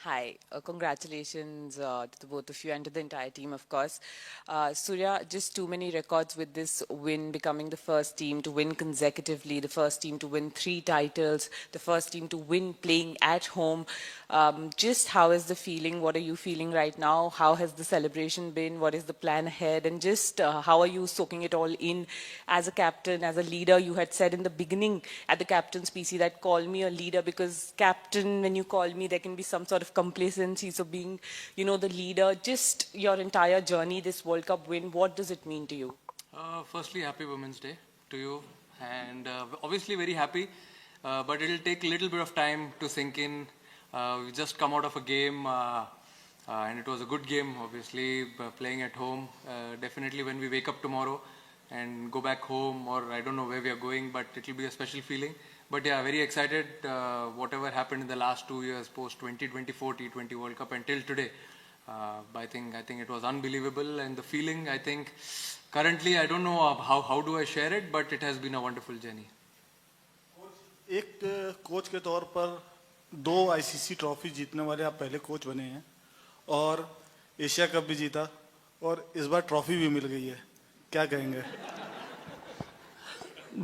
Hi, congratulations to the both of you and to the entire team, of course. Surya, just too many records with this win, becoming the first team to win consecutively, the first team to win 3 titles, the first team to win playing at home. Just how is the feeling? What are you feeling right now? How has the celebration been? What is the plan ahead? And just how are you soaking it all in as a captain, as a leader? You had said in the beginning at the captain's PC that call me a leader because captain, when you call me, there can be some sort of complacency. So being, the leader, just your entire journey, this World Cup win, what does it mean to you? Firstly, happy Women's Day to you, and obviously very happy, but it'll take a little bit of time to sink in. We just come out of a game, and it was a good game, obviously, playing at home. Definitely when we wake up tomorrow and go back home, or I don't know where we are going, but it'll be a special feeling. But yeah, very excited, whatever happened in the last 2 years, post 2024 T20 World Cup until today. I think it was unbelievable, and the feeling, I think currently I don't know how do I share it, but it has been a wonderful journey. एक coach के तौर पर 2 ICC trophy जीतने वाले आप पहले coach बने हैं और एशिया कप भी जीता और इस बार ट्रॉफी भी मिल गई है, क्या कहेंगे?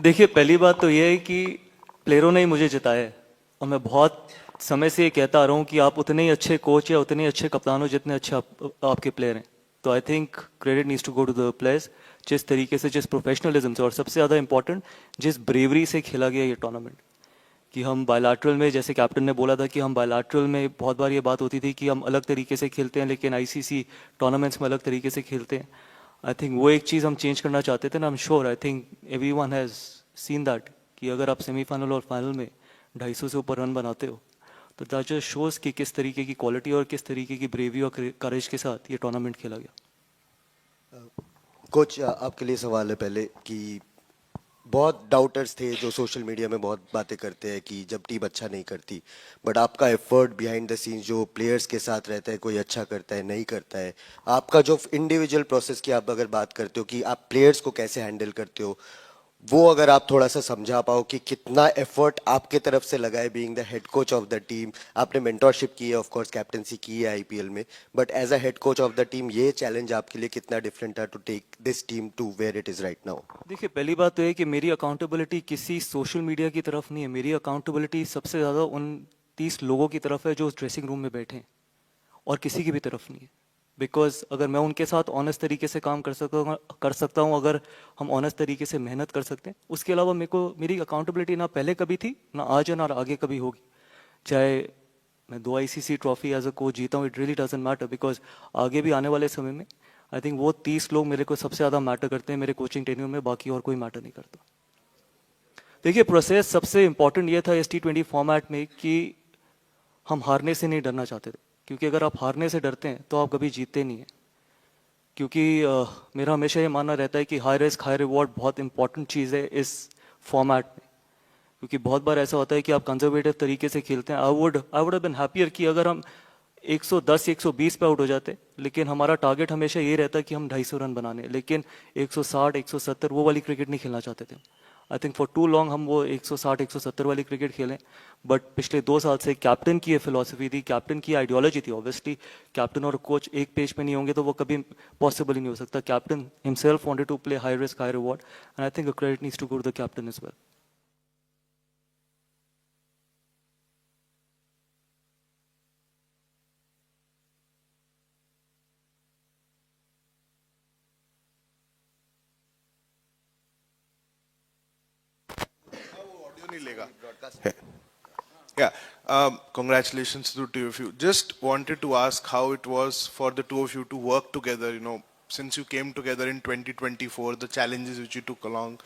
देखिए, पहली बात तो ये है कि प्लेयरों ने ही मुझे जिताया है और मैं बहुत समय से ये कहता आ रहा हूँ कि आप उतने ही अच्छे कोच या उतने ही अच्छे कप्तान हो जितने अच्छे आपके प्लेयर हैं. तो I think credit needs to go to the players. जिस तरीके से, जिस प्रोफेशनलिज्म से और सबसे ज़्यादा इंपॉर्टेंट जिस ब्रेवरी से खेला गया ये टूर्नामेंट, कि हम बायलैटरल में, जैसे कैप्टन ने बोला था कि हम बायलैटरल में बहुत बार ये बात होती थी कि हम अलग तरीके से खेलते हैं लेकिन आईसीसी टूर्नामेंट्स में अलग तरीके से खेलते हैं. आई थिंक वो एक चीज़ हम चेंज करना चाहते थे ना. I am sure, I think everyone has seen that कि अगर आप सेमीफाइनल और फाइनल में 250 से ऊपर रन बनाते हो तो दैट जस्ट शोज़ कि किस तरीके की क्वालिटी और किस तरीके की ब्रेवी और करेज के साथ ये टूर्नामेंट खेला गया. कोच, आपके लिए सवाल है पहले कि बहुत डाउटर्स थे जो सोशल मीडिया में बहुत बातें करते हैं कि जब टीम अच्छा नहीं करती, बट आपका एफर्ट बिहाइंड द सीन्स जो प्लेयर्स के साथ रहता है, कोई अच्छा करता है नहीं करता है, आपका जो इंडिविजुअल प्रोसेस की आप अगर बात करते हो कि आप प्लेयर्स को कैसे हैंडल करते हो, वो अगर आप थोड़ा सा समझा पाओ कि कितना एफर्ट आपके तरफ से लगा है being the head coach of the team. आपने मेंटोरशिप की है, ऑफ कोर्स कैप्टनसी की है आईपीएल में, but as a head coach of the team ये चैलेंज आपके लिए कितना डिफरेंट था to take this team to where it is right now? देखिए, पहली बात तो है कि मेरी अकाउंटेबिलिटी किसी सोशल मीडिया की तरफ नहीं है. मेरी अकाउंटेबिलिटी सबसे ज़्यादा उन 30 लोगों की तरफ है जो उस ड्रेसिंग रूम में बैठे हैं, और किसी की भी तरफ नहीं है. बिकॉज अगर मैं उनके साथ ऑनेस्ट तरीके से काम कर सकता हूँ, अगर हम ऑनेस्ट तरीके से मेहनत कर सकते हैं, उसके अलावा मेरी अकाउंटेबिलिटी ना पहले कभी थी, ना आज है, ना आगे कभी होगी. चाहे मैं 2 ICC trophy as a coach जीता हूँ, it really doesn't matter, because आगे भी आने वाले समय में आई थिंक वो 30 लोग मेरे को सबसे ज़्यादा मैटर करते हैं मेरे कोचिंग टेन्यूर में, बाकी और कोई मैटर नहीं करता. देखिए, प्रोसेस सबसे इंपॉर्टेंट ये था इस T20 फॉर्मेट में कि हम हारने से नहीं डरना चाहते थे, क्योंकि अगर आप हारने से डरते हैं तो आप कभी जीतते नहीं हैं. क्योंकि मेरा हमेशा ये मानना रहता है कि हाई रिस्क हाई रिवॉर्ड बहुत इंपॉर्टेंट चीज़ है इस फॉर्मेट में, क्योंकि बहुत बार ऐसा होता है कि आप कंजर्वेटिव तरीके से खेलते हैं. I would have been happier कि अगर हम 110 120 पे आउट हो जाते, लेकिन हमारा टारगेट हमेशा ये रहता है कि हम 250 रन बनाने, लेकिन 160 170 वो वाली क्रिकेट नहीं खेलना चाहते थे. I think for too long हम वो 160 170 वाली क्रिकेट खेलें. बट पिछले 2 साल से कैप्टन की ये फिलॉसफी थी, कैप्टन की आइडियोलॉजी थी. ऑब्वियसली कैप्टन और कोच एक पेज पे नहीं होंगे तो वो कभी पॉसिबल ही नहीं हो सकता. Captain himself wanted to play high risk high reward, and I think credit needs to go to the captain as well. Yeah, congratulations to the two of you. Just wanted to ask how it was for the two of you to work together, since you came together in 2024, the challenges which you took along.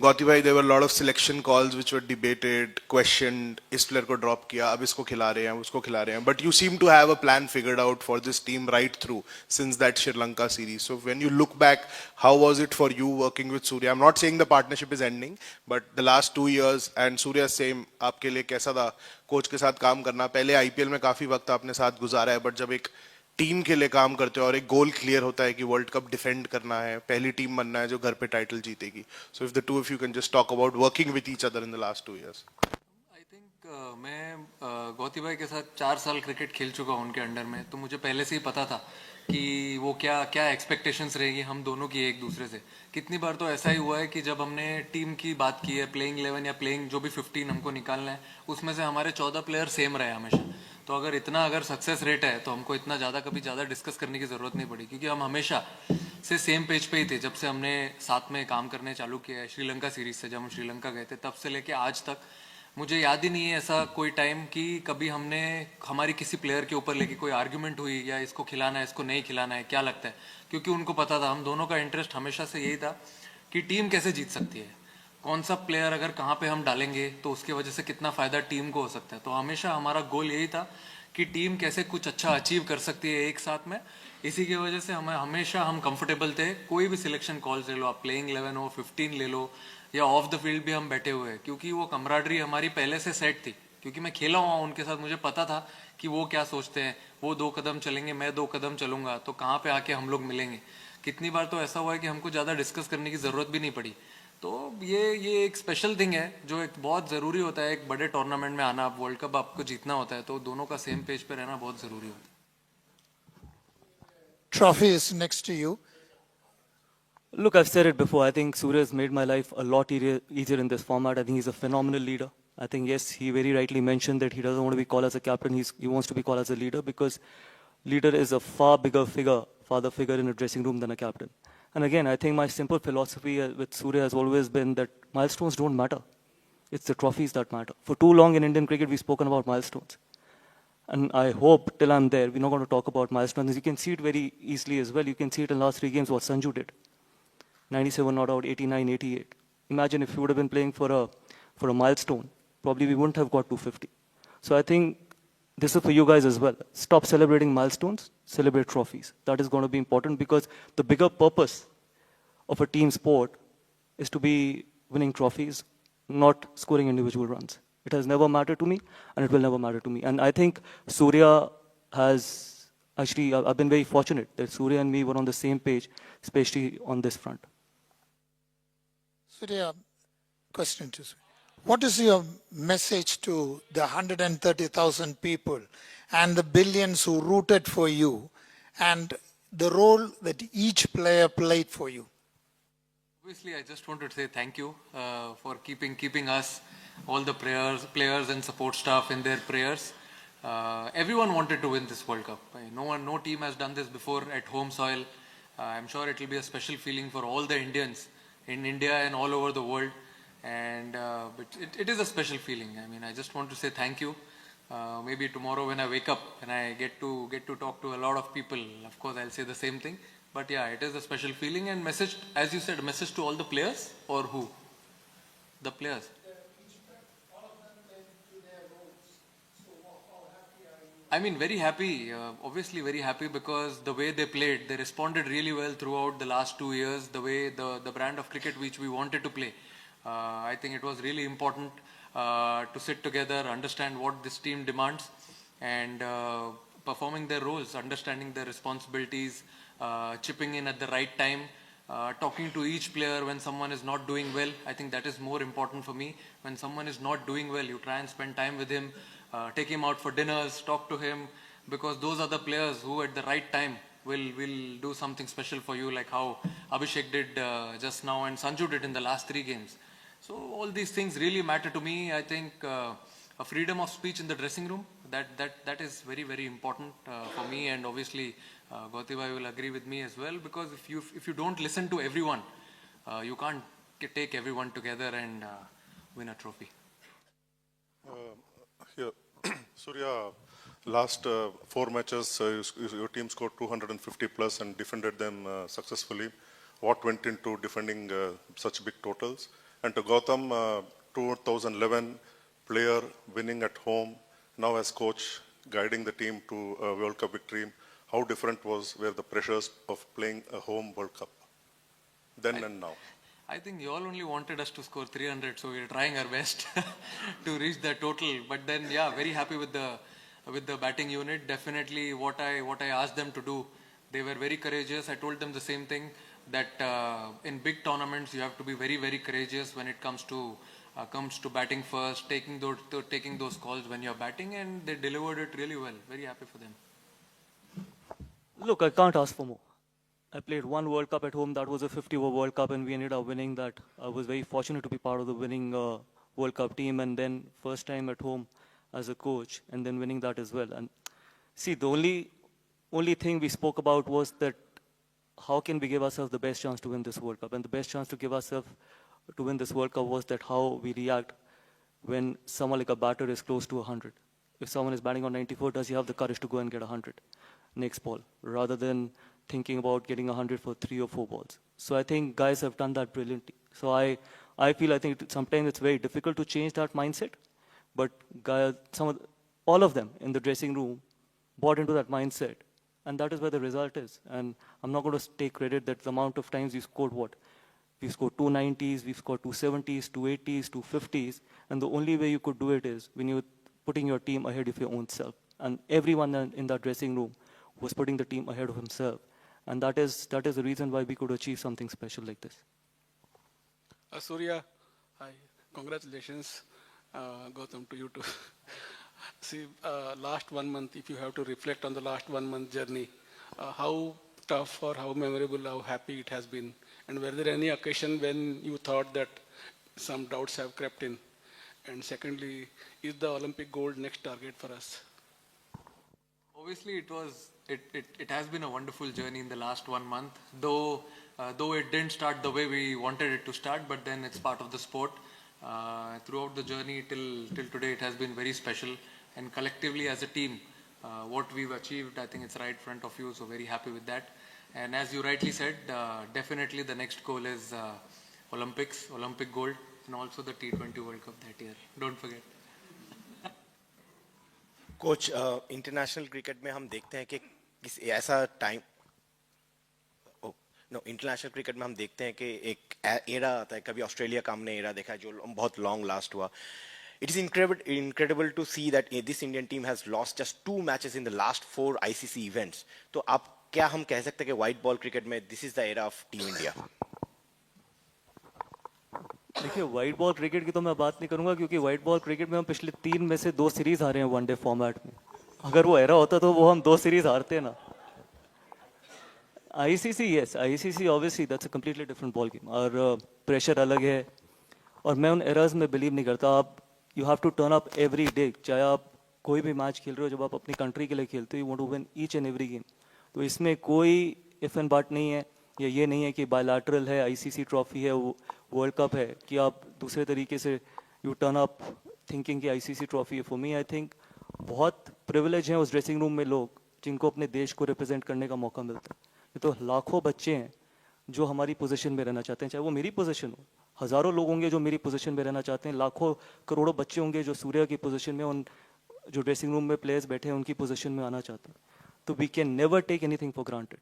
Gauti bhai, there were a lot of selection calls which were debated, questioned, इस player को drop किया, अब इसको खिला रहे हैं, उसको खिला रहे हैं. But you seem to have a plan figured out for this team right through since that Sri Lanka series. So when you look back, how was it for you working with Surya? I'm not saying the partnership is ending, but the last 2 years and Surya same, आपके लिए कैसा था coach के साथ काम करना? पहले IPL में काफी वक्त आपने साथ गुजारा है, बट जब एक टीम के लिए काम करते हो और एक गोल क्लियर होता है कि वर्ल्ड कप डिफेंड करना है, पहली टीम बनना है जो घर पे टाइटल जीतेगी. So if the two of you can just talk about working with each other in the last 2 years. I think मैं गौती भाई के साथ 4 साल क्रिकेट खेल चुका हूँ उनके अंडर में, तो मुझे पहले से ही पता था कि वो क्या क्या एक्सपेक्टेशंस रहेगी हम दोनों की एक दूसरे से। कितनी बार तो ऐसा ही हुआ है कि जब हमने टीम की बात की है, प्लेइंग 11 या प्लेइंग जो भी 15 हमको निकालना है, उसमें से हमारे 14 प्लेयर सेम रहे हमेशा। तो अगर सक्सेस रेट है तो हमको इतना कभी ज़्यादा डिस्कस करने की ज़रूरत नहीं पड़ी, क्योंकि हम हमेशा से सेम पेज पे ही थे। जब से हमने साथ में काम करने चालू किया है श्रीलंका सीरीज से, जब हम श्रीलंका गए थे तब से लेके आज तक, मुझे याद ही नहीं है ऐसा कोई टाइम कि कभी हमने हमारी किसी प्लेयर के ऊपर लेके कोई आर्ग्यूमेंट हुई या इसको खिलाना है इसको नहीं खिलाना है क्या लगता है। क्योंकि उनको पता था, हम दोनों का इंटरेस्ट हमेशा से यही था कि टीम कैसे जीत सकती है, कौन सा प्लेयर अगर कहाँ पे हम डालेंगे तो उसकी वजह से कितना फ़ायदा टीम को हो सकता है। तो हमेशा हमारा गोल यही था कि टीम कैसे कुछ अच्छा अचीव कर सकती है एक साथ में। इसी की वजह से हमें हमेशा हम कंफर्टेबल थे। कोई भी सिलेक्शन कॉल्स ले लो, आप प्लेइंग 11 हो, 15 ले लो, या ऑफ द फील्ड भी हम बैठे हुए हैं, क्योंकि वो कमराडरी हमारी पहले से सेट थी। क्योंकि मैं खेला हुआ उनके साथ, मुझे पता था कि वो क्या सोचते हैं। वो 2 कदम चलेंगे, मैं 2 कदम चलूंगा, तो कहाँ पे आके हम लोग मिलेंगे। कितनी बार तो ऐसा हुआ है कि हमको ज़्यादा डिस्कस करने की ज़रूरत भी नहीं पड़ी। तो ये एक स्पेशल थिंग है जो एक बहुत ज़रूरी होता है एक बड़े टूर्नामेंट में आना। वर्ल्ड कप आपको जीतना होता है, तो दोनों का सेम पेज पे रहना बहुत ज़रूरी होता है। Trophy is next to you. Look, I've said it before. I think Surya has made my life a lot easier in this format. I think he's a phenomenal leader. I think, yes, he very rightly mentioned that he doesn't want to be called as a captain. He wants to be called as a leader, because leader is a far bigger figure, father figure in a dressing room than a captain. And again, I think my simple philosophy with Surya has always been that milestones don't matter. It's the trophies that matter. For too long in Indian cricket, we've spoken about milestones. And I hope till I'm there, we're not going to talk about milestones. You can see it very easily as well. You can see it in the last 3 games what Sanju did. 97 not out, 89, 88. Imagine if he would have been playing for a milestone, probably we wouldn't have got 250. So I think this is for you guys as well. Stop celebrating milestones, celebrate trophies. That is going to be important, because the bigger purpose of a team sport is to be winning trophies, not scoring individual runs. It has never mattered to me, and it will never matter to me. And I think Surya has, actually, I've been very fortunate that Surya and me were on the same page, especially on this front. Surya, question to Surya. What is your message to the 130,000 people and the billions who rooted for you, and the role that each player played for you? Obviously, I just want to say thank you for keeping us, all the players and support staff in their prayers. Everyone wanted to win this World Cup. No team has done this before at home soil. I'm sure it will be a special feeling for all the Indians in India and all over the world. And but it is a special feeling. I mean, I just want to say thank you. Maybe tomorrow when I wake up and I get to talk to a lot of people, of course I'll say the same thing. But yeah, it is a special feeling. And message, as you said, message to all the players, or who? The players. I mean, very happy, obviously very happy, because the way they played, they responded really well throughout the last 2 years, the way the brand of cricket which we wanted to play. I think it was really important to sit together, understand what this team demands, and performing their roles, understanding their responsibilities, chipping in at the right time, talking to each player when someone is not doing well. I think that is more important for me. When someone is not doing well, you try and spend time with him, take him out for dinners, talk to him, because those are the players who at the right time will do something special for you, like how Abhishek did just now and Sanju did in the last 3 games. So all these things really matter to me. I think a freedom of speech in the dressing room, that is very, very important for me, and obviously Gauti bhai will agree with me as well, because if you don't listen to everyone, you can't take everyone together and win a trophy. Here, Surya, last 4 matches, your team scored 250 plus and defended them successfully. What went into defending such big totals? And to Gautam, 2011 player winning at home, now as coach, guiding the team to a World Cup victory. How different were the pressures of playing a home World Cup then and now? I think you all only wanted us to score 300, so we're trying our best to reach that total. But then, yeah, very happy with the batting unit. Definitely, what I asked them to do, they were very courageous. I told them the same thing, that in big tournaments you have to be very, very courageous when it comes to comes to batting first, taking those calls when you're batting, and they delivered it really well. Very happy for them. Look, I can't ask for more. I played one World Cup at home. That was a 50-over World Cup, and we ended up winning that. I was very fortunate to be part of the winning World Cup team, and then first time at home as a coach, and then winning that as well. And see, the only thing we spoke about was that how can we give ourselves the best chance to win this World Cup? And the best chance to give ourselves to win this World Cup was that how we react when someone like a batter is close to 100. If someone is batting on 94, does he have the courage to go and get 100 next ball, rather than thinking about getting 100 for 3 or 4 balls? So I think guys have done that brilliantly. So I think sometimes it's very difficult to change that mindset, but guys, all of them in the dressing room bought into that mindset, and that is where the result is. And I'm not going to take credit that the amount of times we scored what? We've scored 290s, we've scored 270s, 280s, 250s, and the only way you could do it is when you're putting your team ahead of your own self. And everyone in that dressing room was putting the team ahead of himself. And that is the reason why we could achieve something special like this. Surya, hi. Congratulations, Gautam, to you too. See, last 1 month, if you have to reflect on the last 1 month journey, how tough or how memorable, how happy it has been? And were there any occasion when you thought that some doubts have crept in? And secondly, is the Olympic gold next target for us? Obviously, it has been a wonderful journey in the last 1 month, though it didn't start the way we wanted it to start, but then it's part of the sport. Throughout the journey till today, it has been very special, and collectively as a team, what we've achieved, I think it's right in front of you, so very happy with that. And as you rightly said, definitely the next goal is Olympic gold, and also the T20 World Cup that year. Don't forget. Coach international cricket में हम देखते हैं कि किस ऐसा time international cricket में हम देखते हैं कि एक एरा आता है, कभी ऑस्ट्रेलिया का हमने एरा देखा है जो बहुत लॉन्ग लास्ट हुआ. It is incredible to see that this Indian team has lost just 2 matches in the last 4 ICC events. तो आप क्या हम कह सकते हैं कि व्हाइट बॉल क्रिकेट में this is the era of team India? देखिए, व्हाइट बॉल क्रिकेट की तो मैं बात नहीं करूंगा, क्योंकि व्हाइट बॉल क्रिकेट में हम पिछले 3 में से 2 सीरीज हारे हैं वनडे फॉर्मेट में. अगर वो एरा होता तो वो हम 2 सीरीज हारते ना. ICC, yes, ICC obviously that's a completely different ball game, और प्रेशर अलग है, और मैं उन एराज में बिलीव नहीं करता. आप you have to turn up every day. चाहे आप कोई भी मैच खेल रहे हो, जब आप अपनी कंट्री के लिए खेलते हो, you want to win each and every game. तो इसमें कोई इफ एंड बट नहीं है, या ये नहीं है कि बायलैटरल है, आईसीसी ट्रॉफी है, वर्ल्ड कप है, कि आप दूसरे तरीके से यू टर्न अप थिंकिंग कि आईसीसी ट्रॉफी है. फॉर मी आई थिंक बहुत प्रिविलेज हैं उस ड्रेसिंग रूम में लोग जिनको अपने देश को रिप्रेजेंट करने का मौका मिलता है. ये तो लाखों बच्चे हैं जो हमारी पोजीशन में रहना चाहते हैं, चाहे वो मेरी पोजीशन हो. हज़ारों लोग होंगे जो मेरी पोजीशन में रहना चाहते हैं, लाखों करोड़ों बच्चे होंगे जो सूर्या की पोजीशन में, उन जो ड्रेसिंग रूम में प्लेयर्स बैठे हैं उनकी पोजीशन में आना चाहते हैं. तो we can never take anything for granted.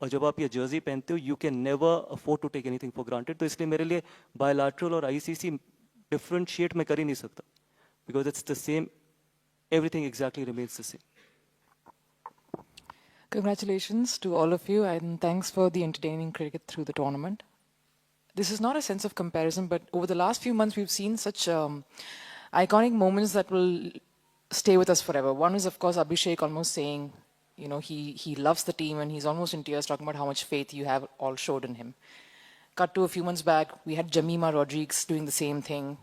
और जब आप ये जर्सी पहनते हो, you can never afford to take anything for granted. तो इसलिए मेरे लिए बायलैटरल और आईसीसी डिफरेंशिएट मैं कर ही नहीं सकता, because it's the same, everything exactly remains the same. Congratulations to all of you, and thanks for the entertaining cricket through the tournament. This is not a sense of comparison, but over the last few months, we've seen such iconic moments that will stay with us forever. One is, of course, Abhishek almost saying, you know, he loves the team, and he's almost in tears talking about how much faith you have all showed in him. Cut to a few months back, we had Jemimah Rodrigues doing the same thing.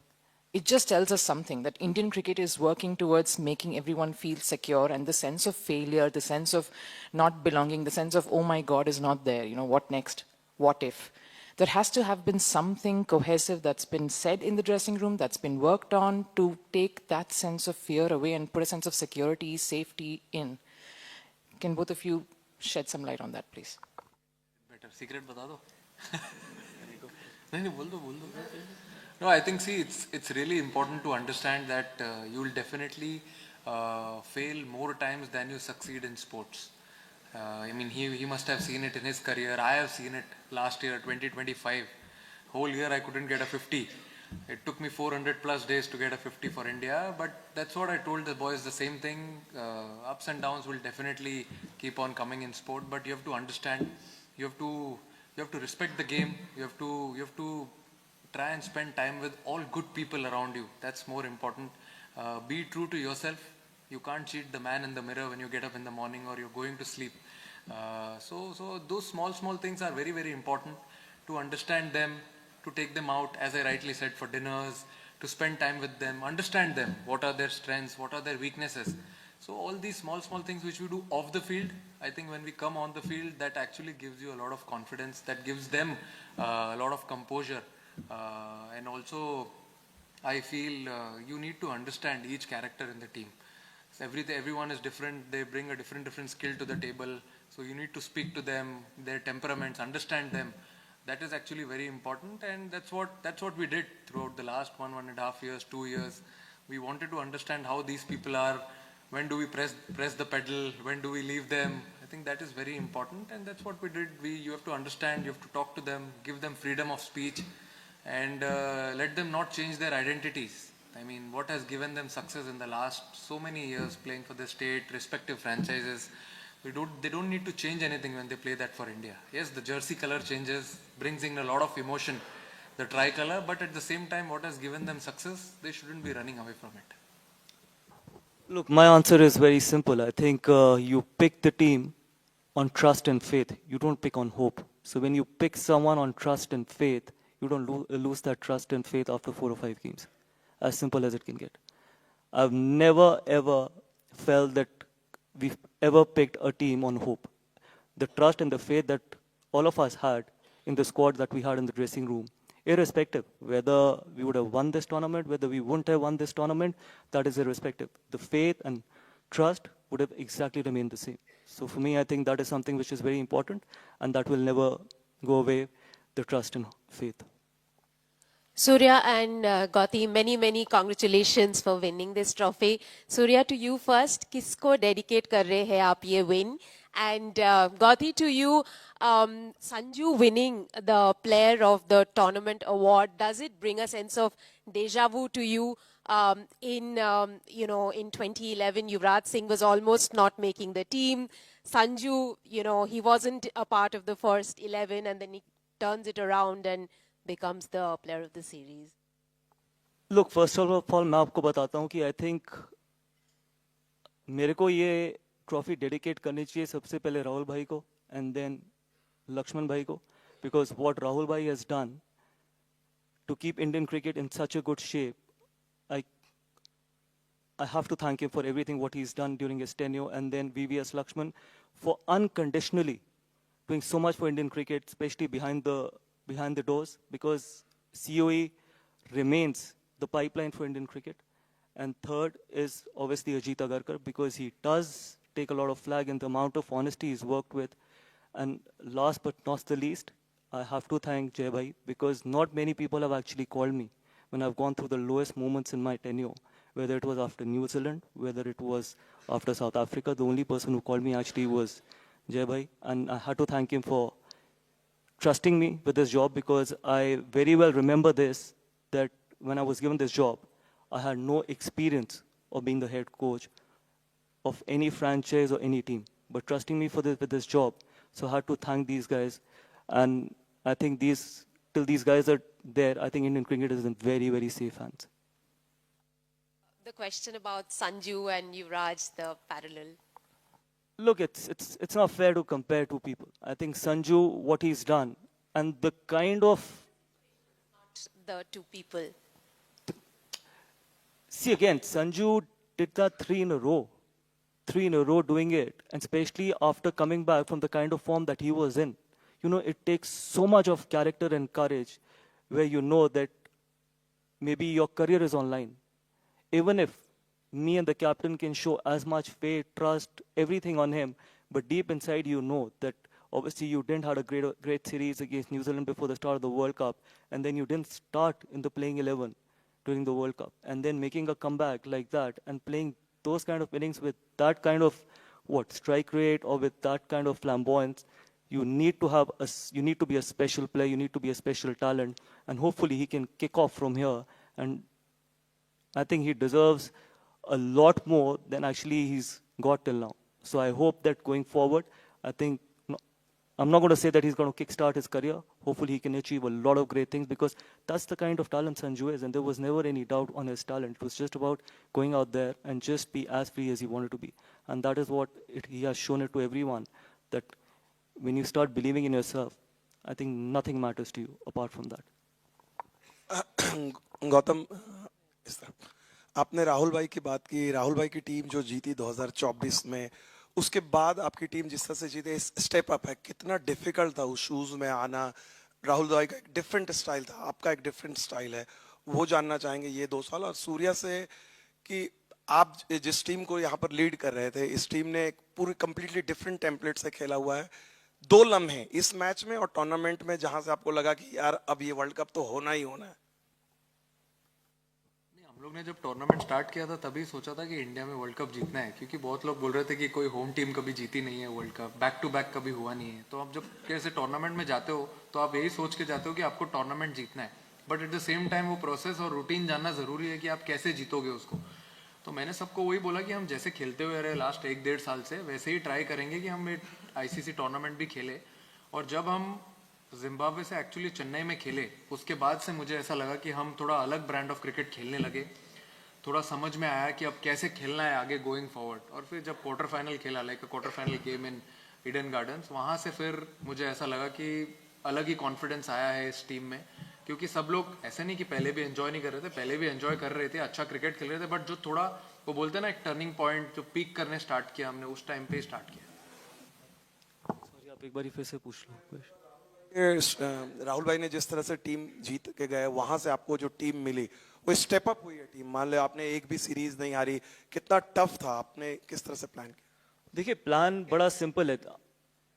It just tells us something, that Indian cricket is working towards making everyone feel secure, and the sense of failure, the sense of not belonging, the sense of, oh my God, is not there. You know, what next? What if? There has to have been something cohesive that's been said in the dressing room, that's been worked on to take that sense of fear away and put a sense of security, safety in. Can both of you shed some light on that, please? Better secret बता दो. नहीं बोल दो. No, I think, see, it's really important to understand that you will definitely fail more times than you succeed in sports. I mean, he must have seen it in his career. I have seen it last year, 2025. Whole year I couldn't get a 50. It took me 400 plus days to get a 50 for India, but that's what I told the boys, the same thing. Ups and downs will definitely keep on coming in sport, but you have to understand, you have to respect the game. You have to try and spend time with all good people around you. That's more important. Be true to yourself. You can't cheat the man in the mirror when you get up in the morning or you're going to sleep. So those small things are very, very important to understand them, to take them out, as I rightly said, for dinners, to spend time with them, understand them. What are their strengths? What are their weaknesses? So all these small things which we do off the field, I think when we come on the field, that actually gives you a lot of confidence, that gives them a lot of composure. And also, I feel you need to understand each character in the team. So everyone is different. They bring a different skill to the table. So you need to speak to them, their temperaments, understand them. That is actually very important, and that's what we did throughout the last 1.5 years, 2 years. We wanted to understand how these people are. When do we press the pedal? When do we leave them? I think that is very important, and that's what we did. You have to understand, you have to talk to them, give them freedom of speech, and let them not change their identities. I mean, what has given them success in the last so many years playing for the state, respective franchises, they don't need to change anything when they play that for India. Yes, the jersey color changes, brings in a lot of emotion, the tricolour, but at the same time, what has given them success, they shouldn't be running away from it. Look, my answer is very simple. I think you pick the team on trust and faith. You don't pick on hope. So when you pick someone on trust and faith, you don't lose that trust and faith after 4 or 5 games. As simple as it can get. I've never ever felt that we've ever picked a team on hope. The trust and the faith that all of us had in the squad that we had in the dressing room, irrespective whether we would have won this tournament, whether we wouldn't have won this tournament, that is irrespective. The faith and trust would have exactly remained the same. So for me, I think that is something which is very important, and that will never go away, the trust and faith. Surya and Gauti, many congratulations for winning this trophy. Surya, to you first, kisko dedicate kar rahe hai aap ye win? And Gauti, to you, Sanju winning the Player of the Tournament award, does it bring a sense of deja vu to you? In 2011, Yuvraj Singh was almost not making the team. Sanju, he wasn't a part of the first 11, and then he turns it around and becomes the player of the series. Look, first of all, मैं आपको बताता हूँ कि I think मेरे को ये trophy dedicate करनी चाहिए सबसे पहले राहुल भाई को and then Lakshman भाई को, because what Rahul bhai has done to keep Indian cricket in such a good shape, I have to thank him for everything what he's done during his tenure, and then VVS Lakshman for unconditionally doing so much for Indian cricket, especially behind the doors, because COE remains the pipeline for Indian cricket. And third is obviously Ajit Agarkar, because he does take a lot of flag in the amount of honesty he's worked with. And last but not the least, I have to thank Jai Bhai, because not many people have actually called me when I've gone through the lowest moments in my tenure, whether it was after New Zealand, whether it was after South Africa. The only person who called me actually was Jai Bhai, and I had to thank him for trusting me with this job, because I very well remember this, that when I was given this job, I had no experience of being the head coach of any franchise or any team, but trusting me with this job. So I had to thank these guys, and I think till these guys are there, I think Indian cricket is in very, very safe hands. The question about Sanju and Yuvraj, the parallel. Look, it's not fair to compare two people. I think Sanju, what he's done, and the kind of... The two people. See, again, Sanju did that 3 in a row. 3 in a row doing it, and especially after coming back from the kind of form that he was in. It takes so much of character and courage, where you know that maybe your career is online. Even if me and the captain can show as much faith, trust, everything on him, but deep inside you know that obviously you didn't have a great series against New Zealand before the start of the World Cup, and then you didn't start in the playing 11 during the World Cup, and then making a comeback like that and playing those kind of innings with that kind of strike rate, or with that kind of flamboyance, you need to be a special player, you need to be a special talent, and hopefully he can kick off from here. And I think he deserves a lot more than actually he's got till now. So I hope that going forward, I think I'm not going to say that he's going to kickstart his career. Hopefully, he can achieve a lot of great things because that's the kind of talent Sanju is, and there was never any doubt on his talent. It was just about going out there and just be as free as he wanted to be, and that is what he has shown it to everyone. That when you start believing in yourself, I think nothing matters to you apart from that. Gautam, इस तरफ आपने राहुल भाई की बात की, राहुल भाई की team जो जीती 2024 में, उसके बाद आपकी टीम जिस तरह से जीते, स्टेप अप है, कितना डिफिकल्ट था उस शूज में आना? राहुल भाई का एक डिफरेंट स्टाइल था, आपका एक डिफरेंट स्टाइल है, वो जानना चाहेंगे ये 2 साल। और सूर्या से कि आप जिस टीम को यहाँ पर लीड कर रहे थे, इस टीम ने एक पूरी कंप्लीटली डिफरेंट टेम्पलेट से खेला हुआ है। 2 लम्हे इस मैच में और टूर्नामेंट में जहां से आपको लगा कि यार अब ये वर्ल्ड कप तो होना ही होना है। हम लोग ने जब टूर्नामेंट स्टार्ट किया था तभी सोचा था कि इंडिया में वर्ल्ड कप जीतना है, क्योंकि बहुत लोग बोल रहे थे कि कोई होम टीम कभी जीती नहीं है world cup, back to back कभी हुआ नहीं है। तो आप जब कैसे टूर्नामेंट में जाते हो तो आप यही सोच के जाते हो कि आपको टूर्नामेंट जीतना है, but at the same time वो प्रोसेस और रूटीन जानना ज़रूरी है कि आप कैसे जीतोगे उसको। तो मैंने सबको वही बोला कि हम जैसे खेलते हुए रहे लास्ट 1-1.5 साल से, वैसे ही ट्राई करेंगे कि हम आईसीसी टूर्नामेंट भी खेले। और जब हम जिम्बाब्वे से एक्चुअली चेन्नई में खेले, उसके बाद से मुझे ऐसा लगा कि हम थोड़ा अलग ब्रांड ऑफ क्रिकेट खेलने लगे, थोड़ा समझ में आया कि अब कैसे खेलना है आगे गोइंग फॉरवर्ड। और फिर जब क्वार्टर फाइनल खेला, like quarter final game in Eden gardens, वहाँ से फिर मुझे ऐसा लगा कि अलग ही कॉन्फिडेंस आया है इस टीम में, क्योंकि सब लोग ऐसे नहीं कि पहले भी एंजॉय नहीं कर रहे थे, पहले भी एंजॉय कर रहे थे, अच्छा क्रिकेट खेल रहे थे, बट जो थोड़ा वो बोलते हैं ना एक टर्निंग पॉइंट, जो पीक करने स्टार्ट किया हमने, उस टाइम पे स्टार्ट किया। सॉरी, आप एक बार फिर से पूछ लो। राहुल भाई ने जिस तरह से टीम जीत के गए, वहां से आपको जो टीम मिली वो स्टेप अप हुई है टीम। मान लो आपने एक भी सीरीज नहीं हारी, कितना टफ था, आपने किस तरह से प्लान किया? देखिए, प्लान बड़ा सिंपल है।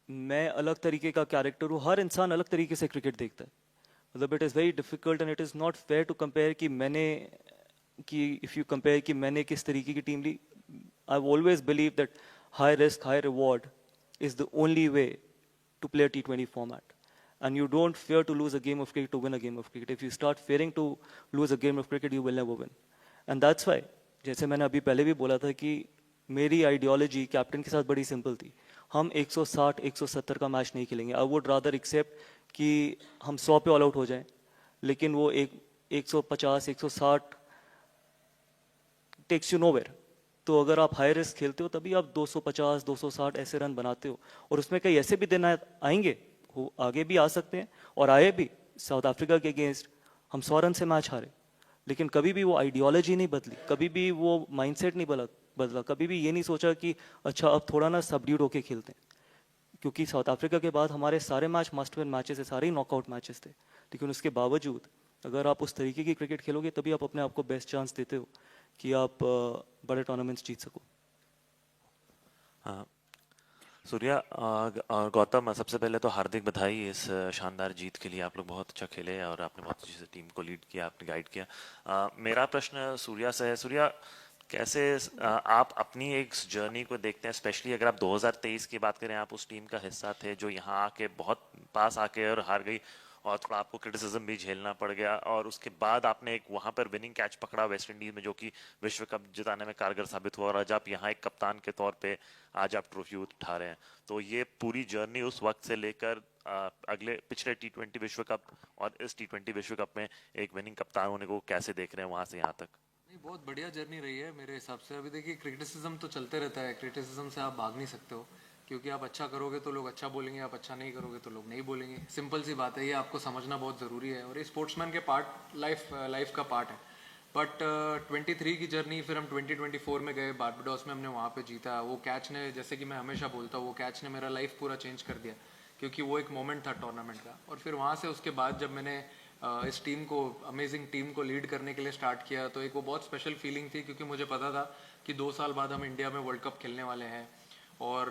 मैं अलग तरीके का कैरेक्टर हूँ, हर इंसान अलग तरीके से क्रिकेट देखता है। मतलब it is very difficult and it is not fair to compare कि इफ़ यू कंपेयर कि मैंने किस तरीके की टीम ली। I always believe that high risk high reward is the only way to play a T20 format. And you don't fear to lose a game of cricket to win a game of cricket. If you start fearing to lose a game of cricket, you will never win. And that's why, जैसे मैंने अभी पहले भी बोला था कि मेरी ideology captain के साथ बड़ी सिंपल थी। हम 160-170 का मैच नहीं खेलेंगे। आई वुड रादर एक्सेप्ट कि हम 100 पे ऑल आउट हो जाएं, लेकिन वो 150-160 टेक्स यू नोवेयर। तो अगर आप हाई रिस्क खेलते हो तभी आप 250-260 ऐसे रन बनाते हो, और उसमें कई ऐसे भी दिन आएंगे, वो आगे भी आ सकते हैं और आए भी। साउथ अफ्रीका के अगेंस्ट हम 100 रन से मैच हारे, लेकिन कभी भी वो आइडियोलॉजी नहीं बदली, कभी भी वो माइंडसेट नहीं बदला, कभी भी ये नहीं सोचा कि अच्छा अब थोड़ा ना सबड्यूड होके खेलते हैं। क्योंकि साउथ अफ्रीका के बाद हमारे सारे मैच मस्ट विन मैचेस है, सारे ही नॉकआउट मैचेस थे, लेकिन उसके बावजूद अगर आप उस तरीके की क्रिकेट खेलोगे तभी आप अपने आप को बेस्ट चांस देते हो कि आप बड़े टूर्नामेंट्स जीत सको। हाँ सूर्या, गौतम, सबसे पहले तो हार्दिक बधाई इस शानदार जीत के लिए। आप लोग बहुत अच्छा खेले और आपने बहुत अच्छे से टीम को लीड किया, आपने गाइड किया। मेरा प्रश्न सूर्या से है। सूर्या, कैसे आप अपनी एक जर्नी को देखते हैं, स्पेशली अगर आप 2023 की बात करें, आप उस टीम का हिस्सा थे जो यहाँ आके बहुत पास आके और हार गई और थोड़ा आपको क्रिटिसिज्म भी झेलना पड़ गया, और उसके बाद आपने एक वहाँ पर विनिंग कैच पकड़ा वेस्ट इंडीज में, जो कि विश्व कप जिताने में कारगर साबित हुआ, और आज आप यहाँ एक कप्तान के तौर पे आज आप ट्रॉफी उठा रहे हैं। तो ये पूरी जर्नी उस वक्त से लेकर अगले पिछले T20 विश्व कप और इस T20 विश्व कप में एक विनिंग कप्तान होने को कैसे देख रहे हैं वहाँ से यहाँ तक? नहीं, बहुत बढ़िया जर्नी रही है मेरे हिसाब से। अभी देखिए, क्रिटिसिज्म तो चलते रहता है, क्रिटिसिज्म से आप भाग नहीं सकते हो, क्योंकि आप अच्छा करोगे तो लोग अच्छा बोलेंगे, आप अच्छा नहीं करोगे तो लोग नहीं बोलेंगे। सिंपल सी बात है, ये आपको समझना बहुत ज़रूरी है, और ये स्पोर्ट्समैन के लाइफ का पार्ट है। बट 23 की जर्नी, फिर हम 2024 में गए बारबाडोस में, हमने वहाँ पे जीता। वो कैच ने, जैसे कि मैं हमेशा बोलता हूँ, वो कैच ने मेरा लाइफ पूरा चेंज कर दिया, क्योंकि वो एक मोमेंट था टूर्नामेंट का। और फिर वहाँ से उसके बाद जब मैंने इस टीम को, अमेजिंग टीम को लीड करने के लिए स्टार्ट किया, तो एक वो बहुत स्पेशल फीलिंग थी, क्योंकि मुझे पता था कि 2 साल बाद हम इंडिया में वर्ल्ड कप खेलने वाले हैं, और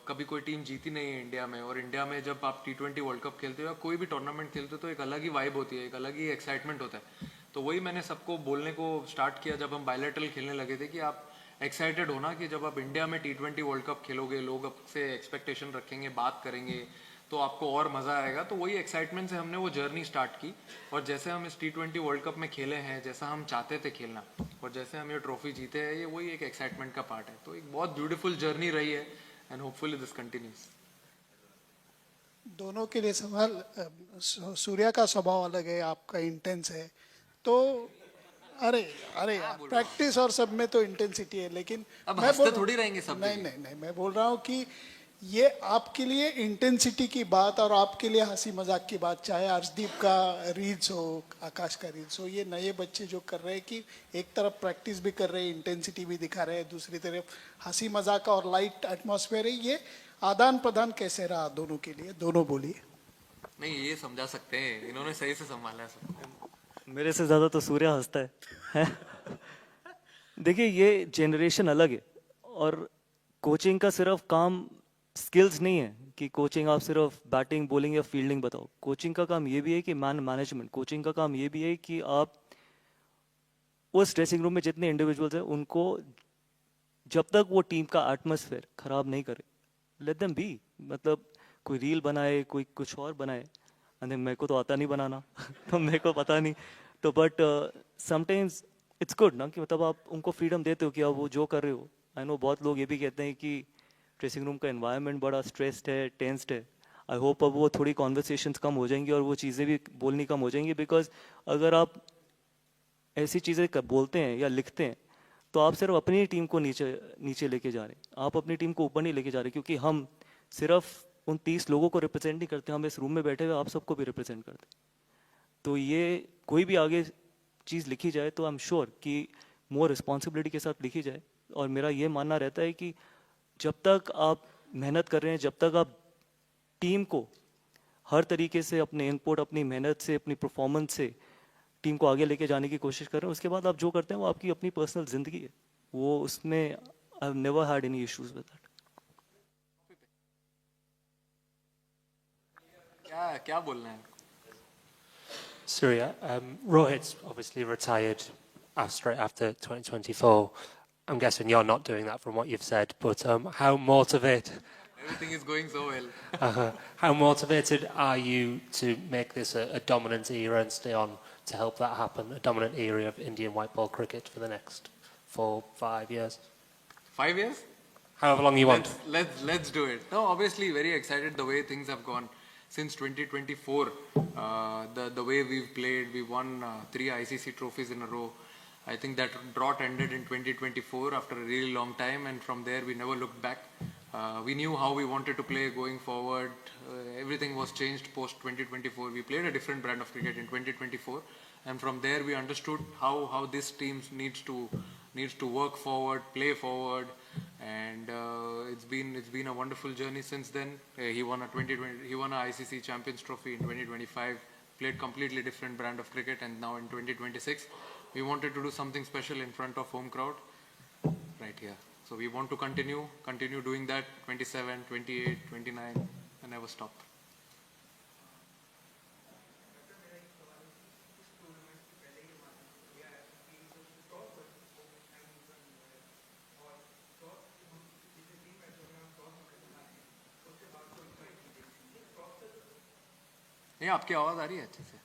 कभी कोई टीम जीती नहीं है इंडिया में। और इंडिया में जब आप T20 वर्ल्ड कप खेलते हो या कोई भी टूर्नामेंट खेलते हो तो एक अलग ही वाइब होती है, एक अलग ही एक्साइटमेंट होता है। तो वही मैंने सबको बोलने को स्टार्ट किया जब हम बायलैटरल खेलने लगे थे, कि आप एक्साइटेड हो ना, कि जब आप इंडिया में T20 वर्ल्ड कप खेलोगे, लोग आपसे एक्सपेक्टेशन रखेंगे, बात करेंगे, तो आपको और मज़ा आएगा। तो वही एक्साइटमेंट से हमने वो जर्नी स्टार्ट की, और जैसे हम इस T20 वर्ल्ड कप में खेले हैं, जैसा हम चाहते थे खेलना, और जैसे हम ये ट्रॉफी जीते हैं, ये वही एक एक्साइटमेंट का पार्ट है। तो एक बहुत ब्यूटीफुल जर्नी रही है, एंड होपफुली दिस कंटिन्यूज। दोनों के लिए सवाल। सूर्या का स्वभाव अलग है, आपका इंटेंस है, तो अरे अरे प्रैक्टिस और सब में तो इंटेंसिटी है, लेकिन अब मैं हंसते बोल- थोड़ी रहेंगे सब नहीं जगह। नहीं नहीं, मैं बोल रहा हूँ कि ये आपके लिए इंटेंसिटी की बात और आपके लिए हंसी मजाक की बात, चाहे अर्शदीप का रील्स हो, आकाश का रील्स हो, ये नए बच्चे जो कर रहे हैं कि एक तरफ प्रैक्टिस भी कर रहे हैं, इंटेंसिटी भी दिखा रहे हैं, दूसरी तरफ हंसी मजाक और लाइट एटमॉस्फेयर है, ये आदान प्रदान कैसे रहा दोनों के लिए? दोनों बोलिए। नहीं, ये समझा सकते हैं, इन्होंने सही से संभाला है सब। मेरे से ज़्यादा तो सूर्या हंसता है देखिए, ये जनरेशन अलग है और कोचिंग का सिर्फ काम स्किल्स नहीं है कि कोचिंग आप सिर्फ बैटिंग बॉलिंग या फील्डिंग बताओ। कोचिंग का काम ये भी है कि मैनेजमेंट। कोचिंग का काम ये भी है कि आप उस ड्रेसिंग रूम में जितने इंडिविजुअल्स हैं उनको जब तक वो टीम का एटमॉस्फेयर खराब नहीं करे, लेट देम बी। मतलब कोई रील बनाए, कोई कुछ और बनाए, एंड मेरे को तो आता नहीं बनाना तो मेरे को पता नहीं, तो बट समटाइम्स इट्स गुड ना कि मतलब आप उनको फ्रीडम देते हो कि आप वो जो कर रहे हो। आई नो बहुत लोग ये भी कहते हैं कि ड्रेसिंग रूम का एनवायरनमेंट बड़ा स्ट्रेस्ड है, टेंस्ड है। आई होप अब वो थोड़ी कॉन्वर्सेशंस कम हो जाएंगी और वो चीज़ें भी बोलनी कम हो जाएंगी, बिकॉज अगर आप ऐसी चीज़ें बोलते हैं या लिखते हैं तो आप सिर्फ अपनी टीम को नीचे लेके जा रहे हैं, आप अपनी टीम को ऊपर नहीं लेके जा रहे, क्योंकि हम सिर्फ उन 30 लोगों को रिप्रेजेंट नहीं करते, हम इस रूम में बैठे हुए आप सबको भी रिप्रेजेंट करते हैं। तो ये कोई भी आगे चीज़ लिखी जाए तो आई एम श्योर कि मोर रिस्पॉन्सिबिलिटी के साथ लिखी जाए। और मेरा ये मानना रहता है कि जब तक आप मेहनत कर रहे हैं, जब तक आप टीम को हर तरीके से अपने इनपुट, अपनी मेहनत से, अपनी परफॉर्मेंस से टीम को आगे लेके जाने की कोशिश कर रहे हैं, उसके बाद आप जो करते हैं वो आपकी अपनी पर्सनल जिंदगी है, वो उसमें I have never had any issues with that. क्या बोलना है? Surya, Rohit's obviously retired straight after 2024. I'm guessing you're not doing that from what you've said, but how motivated? Everything is going so well. How motivated are you to make this a dominant era and stay on to help that happen? A dominant era of Indian white ball cricket for the next 4-5 years? 5 years? However long you want. Let's do it. No, obviously very excited the way things have gone since 2024. The way we've played, we won 3 ICC trophies in a row. I think that drought ended in 2024 after a really long time, and from there we never looked back. We knew how we wanted to play going forward. Everything was changed post 2024. We played a different brand of cricket in 2024, and from there we understood how this team needs to work forward, play forward, and it's been a wonderful journey since then. He won a ICC Champions Trophy in 2025. Played completely different brand of cricket, and now in 2026 we wanted to do something special in front of home crowd right here. So we want to continue doing that 27, 28, 29 and never stop. ये आपकी आवाज आ रही है अच्छे से?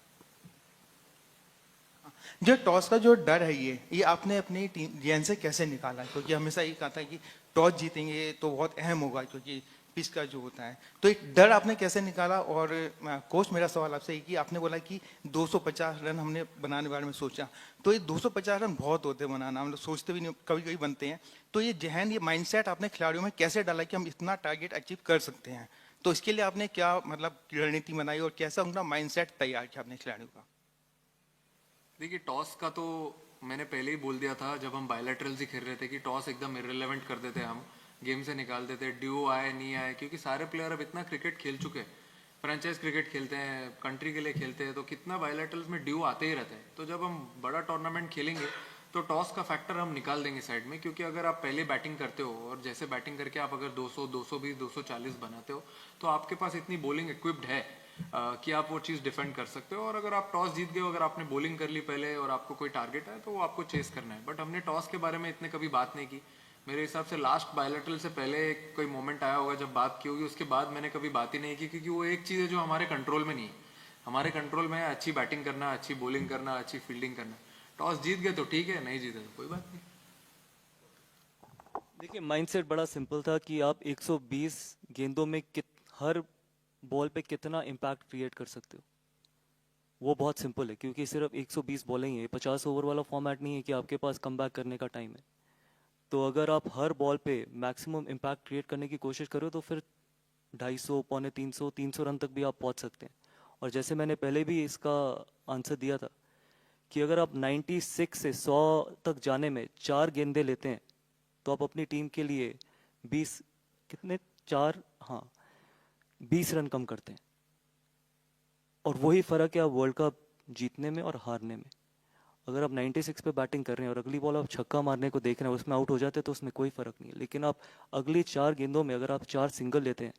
जो toss का जो डर है ये आपने अपनी टीम जेन से कैसे निकाला? क्योंकि हमेशा ये कहा था कि टॉस जीतेंगे तो बहुत अहम होगा, क्योंकि पिच का जो होता है, तो एक डर आपने कैसे निकाला? और कोच, मेरा सवाल आपसे है कि आपने बोला कि 250 रन हमने बनाने बारे में सोचा, तो ये 250 रन बहुत होते हैं बनाना, हम लोग सोचते भी नहीं, कभी कभी बनते हैं। तो ये जहन, ये माइंडसेट आपने खिलाड़ियों में कैसे डाला कि हम इतना टारगेट अचीव कर सकते हैं? तो इसके लिए आपने क्या मतलब रणनीति बनाई और कैसा उनका माइंडसेट तैयार किया आपने खिलाड़ियों का? देखिए, टॉस का तो मैंने पहले ही बोल दिया था जब हम बायलैटरल्स ही खेल रहे थे कि टॉस एकदम इररिलेवेंट कर देते, हम गेम से निकाल देते, ड्यू आए नहीं आए, क्योंकि सारे प्लेयर अब इतना क्रिकेट खेल चुके हैं, फ्रेंचाइज क्रिकेट खेलते हैं, कंट्री के लिए खेलते हैं, तो कितना बायलैटरल्स में ड्यू आते ही रहते हैं। तो जब हम बड़ा टूर्नामेंट खेलेंगे तो टॉस का फैक्टर हम निकाल देंगे साइड में, क्योंकि अगर आप पहले बैटिंग करते हो और जैसे बैटिंग करके आप अगर 200, 220, 240 बनाते हो तो आपके पास इतनी बॉलिंग इक्विप्ड है कि आप वो चीज़ डिफेंड कर सकते हो। और अगर आप टॉस जीत गए, अगर आपने बॉलिंग कर ली पहले और आपको कोई टारगेट है तो वो आपको चेस करना है। बट हमने टॉस के बारे में इतने कभी बात नहीं की। मेरे हिसाब से लास्ट बायलैटरल से पहले कोई मोमेंट आया होगा जब बात की होगी, उसके बाद मैंने कभी बात ही नहीं की, क्योंकि वो एक चीज़ है जो हमारे कंट्रोल में नहीं है। हमारे कंट्रोल में है अच्छी बैटिंग करना, अच्छी बॉलिंग करना, अच्छी फील्डिंग करना। टॉस जीत गए तो ठीक है, नहीं जीते तो कोई बात नहीं। देखिए, माइंडसेट बड़ा सिंपल था कि आप 120 गेंदों में हर बॉल पे कितना इम्पैक्ट क्रिएट कर सकते हो, वो बहुत सिंपल है, क्योंकि सिर्फ 120 बॉलें ही है, 50 ओवर वाला फॉर्मेट नहीं है कि आपके पास कमबैक करने का टाइम है। तो अगर आप हर बॉल पे मैक्सिमम इम्पैक्ट क्रिएट करने की कोशिश करो तो फिर 250, पौने 300, 300 रन तक भी आप पहुंच सकते हैं। और जैसे मैंने पहले भी इसका आंसर दिया था कि अगर आप 96 से 100 तक जाने में 4 गेंदे लेते हैं तो आप अपनी टीम के लिए 20 कितने 4 हाँ 20 रन कम करते हैं। और वही फ़र्क है वर्ल्ड कप जीतने में और हारने में। अगर आप 96 पे बैटिंग कर रहे हैं और अगली बॉल आप छक्का मारने को देख रहे हैं, उसमें आउट हो जाते हैं तो उसमें कोई फ़र्क नहीं है। लेकिन आप अगली 4 गेंदों में अगर आप 4 सिंगल लेते हैं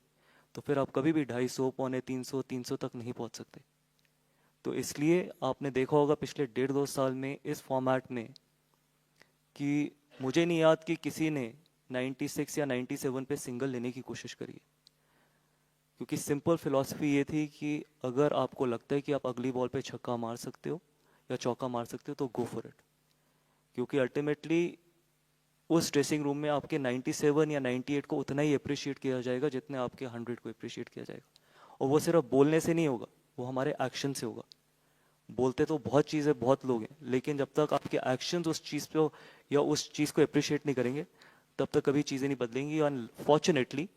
तो फिर आप कभी भी 250, पौने 300, 300 तक नहीं पहुंच सकते। तो इसलिए आपने देखा होगा पिछले 1.5-2 साल में इस फॉर्मेट में कि मुझे नहीं याद कि किसी ने 96 या 97 पे सिंगल लेने की कोशिश करी है, क्योंकि सिंपल फिलॉसफी ये थी कि अगर आपको लगता है कि आप अगली बॉल पे छक्का मार सकते हो या चौका मार सकते हो तो गो फॉर इट, क्योंकि अल्टीमेटली उस ड्रेसिंग रूम में आपके 97 या 98 को उतना ही अप्रिशिएट किया जाएगा जितने आपके 100 को अप्रिशिएट किया जाएगा। और वो सिर्फ बोलने से नहीं होगा, वो हमारे एक्शन से होगा। बोलते तो बहुत चीज़ें बहुत लोग हैं, लेकिन जब तक आपके एक्शंस उस चीज़ पे या उस चीज़ को अप्रिशिएट नहीं करेंगे तब तक कभी चीज़ें नहीं बदलेंगी। और फॉर्चुनेटली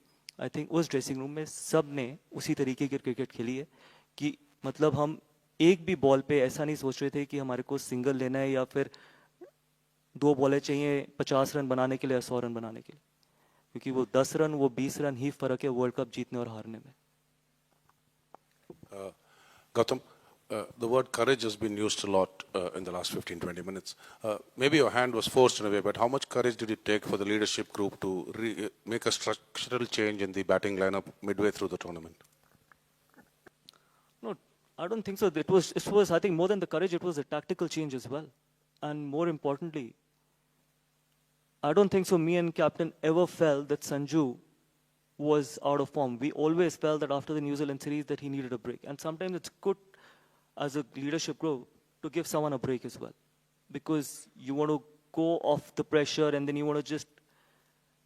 आई थिंक उस ड्रेसिंग रूम में सब ने उसी तरीके की क्रिकेट खेली है कि मतलब हम एक भी बॉल पे ऐसा नहीं सोच रहे थे कि हमारे को सिंगल लेना है या फिर 2 बॉलें चाहिए 50 रन बनाने के लिए या 100 रन बनाने के लिए, क्योंकि वो 10 रन वो 20 रन ही फ़र्क है वर्ल्ड कप जीतने और हारने में। Gautam, the word courage has been used a lot in the last 15-20 minutes. Maybe your hand was forced in a way, but how much courage did it take for the leadership group to make a structural change in the batting lineup midway through the tournament? No, I don't think so. It was I think more than the courage, it was a tactical change as well. And more importantly, I don't think so me and captain ever felt that Sanju was out of form. We always felt that after the New Zealand series that he needed a break. And sometimes it's good as a leadership group to give someone a break as well, because you want to go off the pressure and then you want to just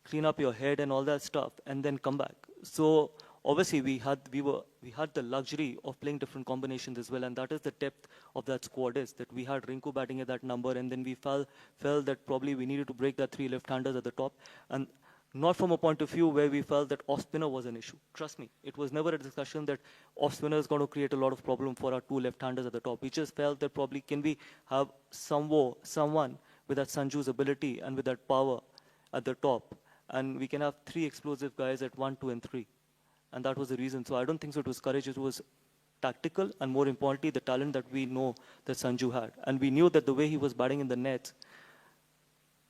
clean up your head and all that stuff and then come back. So obviously we had the luxury of playing different combinations as well, and that is the depth of that squad, is that we had Rinku batting at that number, and then we felt that probably we needed to break that 3 left-handers at the top, and not from a point of view where we felt that off-spinner was an issue. Trust me, it was never a discussion that off-spinner is going to create a lot of problem for our 2 left-handers at the top. We just felt that probably can we have someone with that Sanju's ability and with that power at the top, and we can have 3 explosive guys at 1, 2 and 3. And that was the reason. So I don't think so it was courage, it was tactical, and more importantly, the talent that we know that Sanju had. And we knew that the way he was batting in the nets,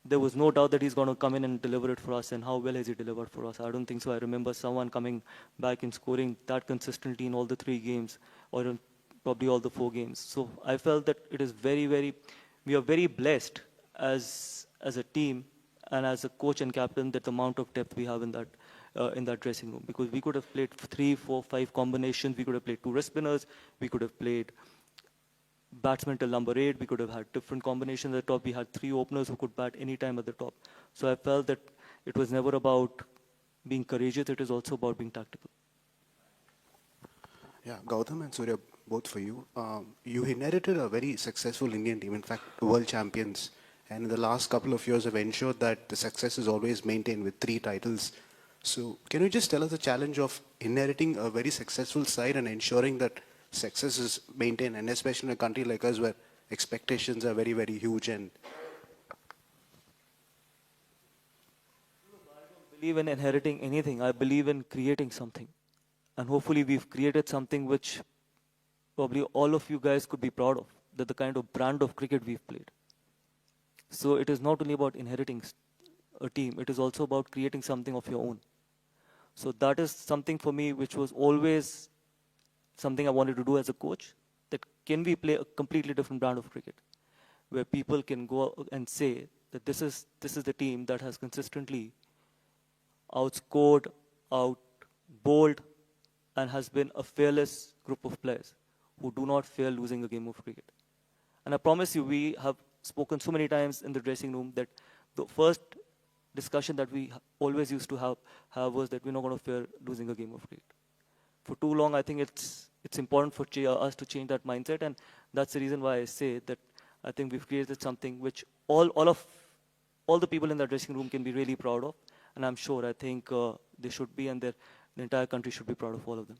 there was no doubt that he's going to come in and deliver it for us. And how well has he delivered for us? I don't think so. I remember someone coming back and scoring that consistently in all the 3 games, or in probably all the 4 games. So I felt that it is we are very blessed as a team and as a coach and captain, that the amount of depth we have in that dressing room, because we could have played 3, 4, 5 combinations. We could have played 2 wrist spinners. We could have played batsman till number 8. We could have had different combinations at the top. We had 3 openers who could bat any time at the top. So I felt that it was never about being courageous. It is also about being tactical. Yeah, Gautam and Surya, both for you. You inherited a very successful Indian team, in fact, world champions. And in the last couple of years have ensured that the success is always maintained with 3 titles. So can you just tell us the challenge of inheriting a very successful side and ensuring that success is maintained, and especially in a country like us where expectations are very, very huge? And I don't believe in inheriting anything. I believe in creating something. And hopefully we've created something which probably all of you guys could be proud of, that the kind of brand of cricket we've played. So it is not only about inheriting a team, it is also about creating something of your own. So that is something for me which was always something I wanted to do as a coach, that can we play a completely different brand of cricket, where people can go and say that this is the team that has consistently outscored, out-bowled, and has been a fearless group of players who do not fear losing a game of cricket. And I promise you, we have spoken so many times in the dressing room that the first discussion that we always used to have was that we're not going to fear losing a game of cricket. for too long, I think it's important for us to change that mindset, and that's the reason why I say that I think we've created something which all the people in the dressing room can be really proud of, and I'm sure I think they should be, and the entire country should be proud of all of them.